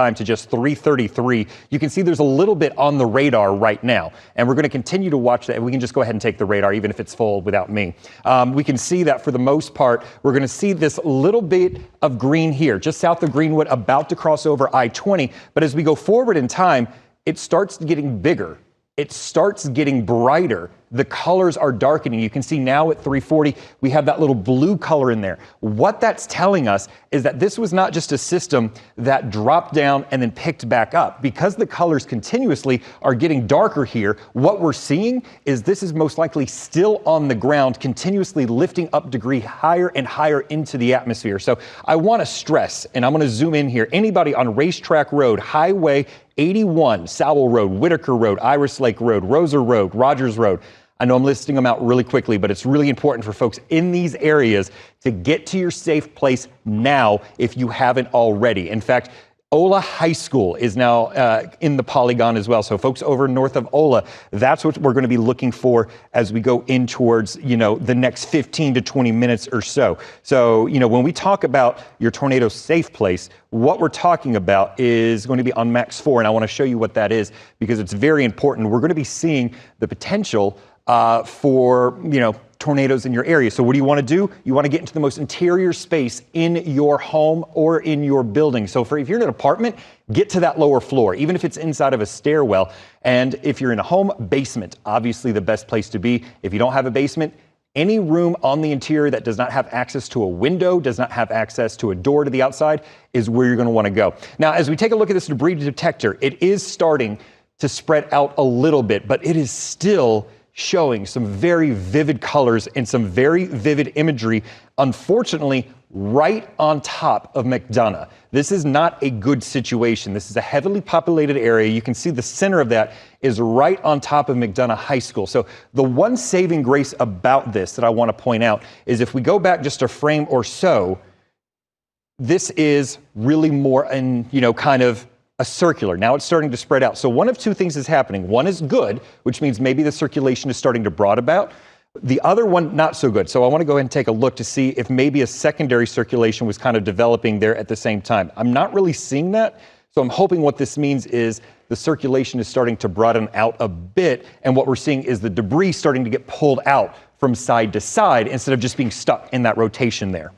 time to just 333. You can see there's a little bit on the radar right now, and we're going to continue to watch that. We can just go ahead and take the radar, even if it's full without me. We can see that for the most part, we're going to see this little bit of green here, just south of Greenwood, about to cross over I-20. But as we go forward in time, it starts getting bigger. It starts getting brighter. The colors are darkening. You can see now at 340, we have that little blue color in there. What that's telling us is that this was not just a system that dropped down and then picked back up. Because the colors continuously are getting darker here, what we're seeing is this is most likely still on the ground, continuously lifting up degree higher and higher into the atmosphere. So I want to stress, and I'm going to zoom in here, anybody on Racetrack Road, Highway 81, Sowell Road, Whitaker Road, Iris Lake Road, Roser Road, Rogers Road. I know I'm listing them out really quickly, but it's really important for folks in these areas to get to your safe place now if you haven't already. In fact, Ola High School is now in the polygon as well. So folks over north of Ola, that's what we're going to be looking for as we go in towards, the next 15 to 20 minutes or so. So, when we talk about your tornado safe place, what we're talking about is going to be on Max 4. And I want to show you what that is because it's very important. We're going to be seeing the potential for, tornadoes in your area. So what do you want to do? You want to get into the most interior space in your home or in your building. So if you're in an apartment, get to that lower floor, even if it's inside of a stairwell. And if you're in a home, basement, obviously the best place to be. If you don't have a basement, any room on the interior that does not have access to a window, does not have access to a door to the outside, is where you're going to want to go. Now, as we take a look at this debris detector, it is starting to spread out a little bit, but it is still showing some very vivid colors and some very vivid imagery, unfortunately, right on top of McDonough. This is not a good situation. This is a heavily populated area. You can see the center of that is right on top of McDonough High School. So the one saving grace about this that I want to point out is if we go back just a frame or so, this is really more in, kind of a circular. Now it's starting to spread out. So one of two things is happening. One is good, which means maybe the circulation is starting to broad about. The other one, not so good. So I want to go ahead and take a look to see if maybe a secondary circulation was kind of developing there at the same time. I'm not really seeing that. So I'm hoping what this means is the circulation is starting to broaden out a bit. And what we're seeing is the debris starting to get pulled out from side to side instead of just being stuck in that rotation there.